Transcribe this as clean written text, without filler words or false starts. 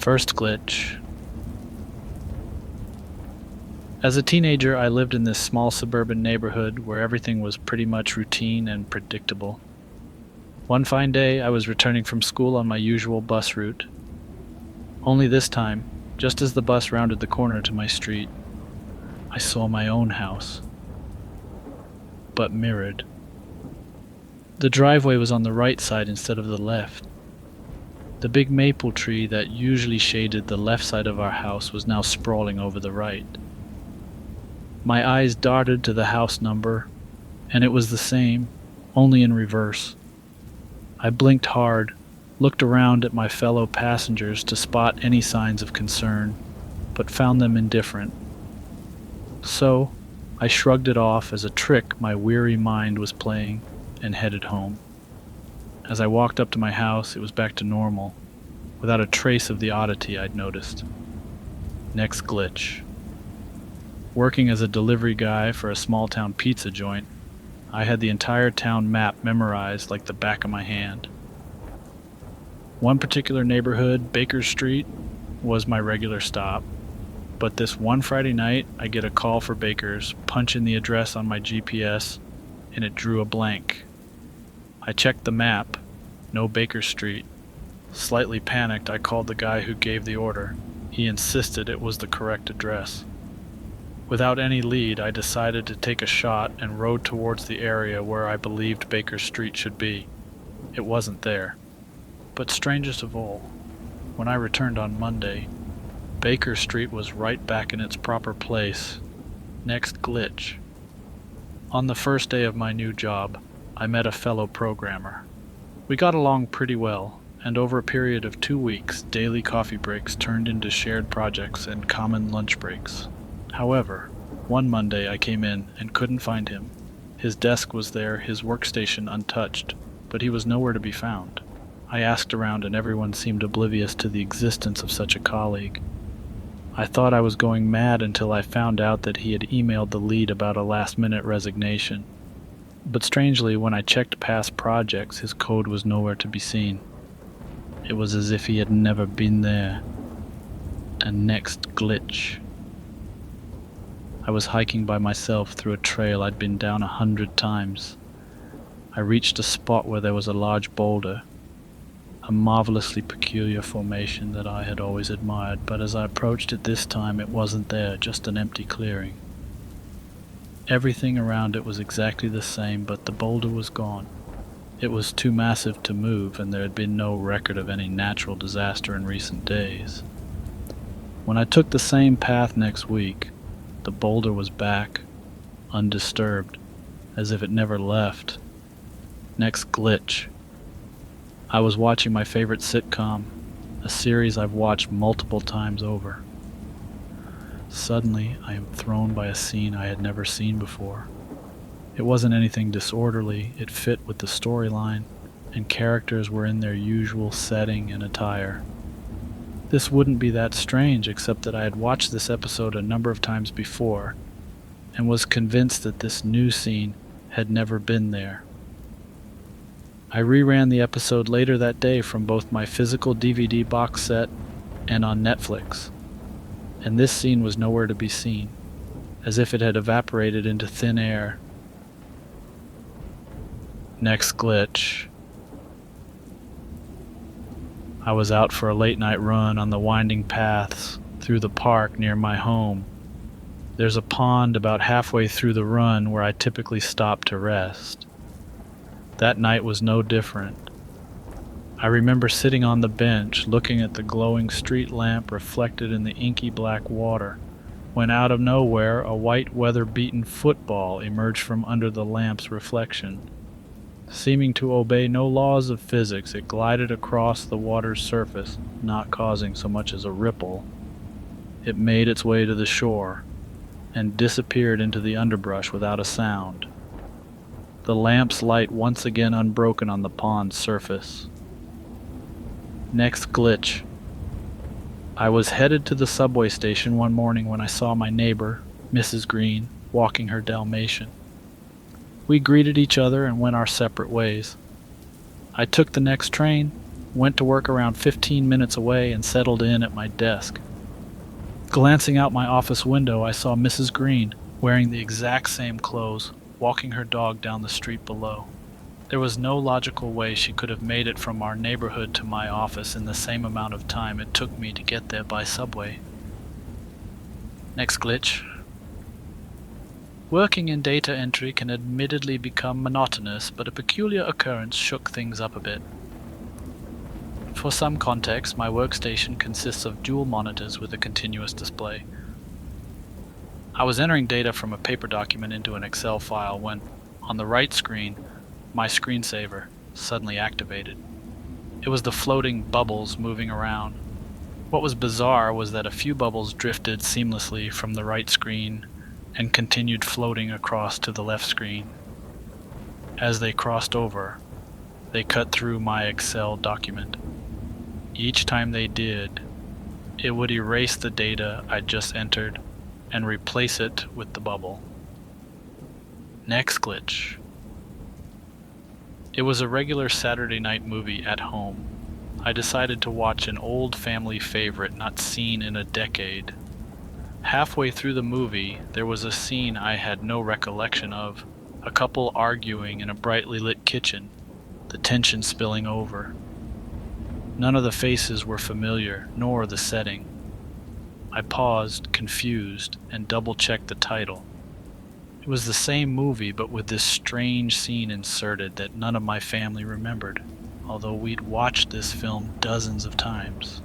First glitch. As a teenager, I lived in this small suburban neighborhood where everything was pretty much routine and predictable. One fine day, I was returning from school on my usual bus route. Only this time, just as the bus rounded the corner to my street, I saw my own house, but mirrored. The driveway was on the right side instead of the left. The big maple tree that usually shaded the left side of our house was now sprawling over the right. My eyes darted to the house number, and it was the same, only in reverse. I blinked hard, looked around at my fellow passengers to spot any signs of concern, but found them indifferent. So, I shrugged it off as a trick my weary mind was playing and headed home. As I walked up to my house, it was back to normal, without a trace of the oddity I'd noticed. Next glitch. Working as a delivery guy for a small-town pizza joint, I had the entire town map memorized like the back of my hand. One particular neighborhood, Baker Street, was my regular stop, but this one Friday night, I get a call for Baker's, punch in the address on my GPS, and it drew a blank. I checked the map, no Baker Street. Slightly panicked, I called the guy who gave the order. He insisted it was the correct address. Without any lead, I decided to take a shot and rode towards the area where I believed Baker Street should be. It wasn't there. But strangest of all, when I returned on Monday, Baker Street was right back in its proper place. Next glitch. On the first day of my new job, I met a fellow programmer. We got along pretty well, and over a period of 2 weeks, daily coffee breaks turned into shared projects and common lunch breaks. However, one Monday I came in and couldn't find him. His desk was there, his workstation untouched, but he was nowhere to be found. I asked around and everyone seemed oblivious to the existence of such a colleague. I thought I was going mad until I found out that he had emailed the lead about a last-minute resignation. But strangely, when I checked past projects, his code was nowhere to be seen. It was as if he had never been there. And next glitch. I was hiking by myself through a trail I'd been down 100 times. I reached a spot where there was a large boulder, a marvelously peculiar formation that I had always admired, but as I approached it this time, it wasn't there, just an empty clearing. Everything around it was exactly the same, but the boulder was gone. It was too massive to move, and there had been no record of any natural disaster in recent days. When I took the same path next week, the boulder was back, undisturbed, as if it never left. Next glitch. I was watching my favorite sitcom, a series I've watched multiple times over. Suddenly, I am thrown by a scene I had never seen before. It wasn't anything disorderly, it fit with the storyline, and characters were in their usual setting and attire. This wouldn't be that strange, except that I had watched this episode a number of times before, and was convinced that this new scene had never been there. I reran the episode later that day from both my physical DVD box set and on Netflix, and this scene was nowhere to be seen, as if it had evaporated into thin air. Next glitch. I was out for a late-night run on the winding paths through the park near my home. There's a pond about halfway through the run where I typically stop to rest. That night was no different. I remember sitting on the bench looking at the glowing street lamp reflected in the inky black water, when out of nowhere a white weather-beaten football emerged from under the lamp's reflection. Seeming to obey no laws of physics, it glided across the water's surface, not causing so much as a ripple. It made its way to the shore, and disappeared into the underbrush without a sound. The lamp's light once again unbroken on the pond's surface. Next glitch. I was headed to the subway station one morning when I saw my neighbor, Mrs. Green, walking her Dalmatian. We greeted each other and went our separate ways. I took the next train, went to work around 15 minutes away, and settled in at my desk. Glancing out my office window, I saw Mrs. Green, wearing the exact same clothes, walking her dog down the street below. There was no logical way she could have made it from our neighborhood to my office in the same amount of time it took me to get there by subway. Next glitch. Working in data entry can admittedly become monotonous, but a peculiar occurrence shook things up a bit. For some context, my workstation consists of dual monitors with a continuous display. I was entering data from a paper document into an Excel file when, on the right screen, my screensaver suddenly activated. It was the floating bubbles moving around. What was bizarre was that a few bubbles drifted seamlessly from the right screen and continued floating across to the left screen. As they crossed over, they cut through my Excel document. Each time they did, it would erase the data I'd just entered and replace it with the bubble. Next glitch. It was a regular Saturday night movie at home. I decided to watch an old family favorite not seen in a decade. Halfway through the movie, there was a scene I had no recollection of, a couple arguing in a brightly lit kitchen, the tension spilling over. None of the faces were familiar, nor the setting. I paused, confused, and double-checked the title. It was the same movie, but with this strange scene inserted that none of my family remembered, although we'd watched this film dozens of times.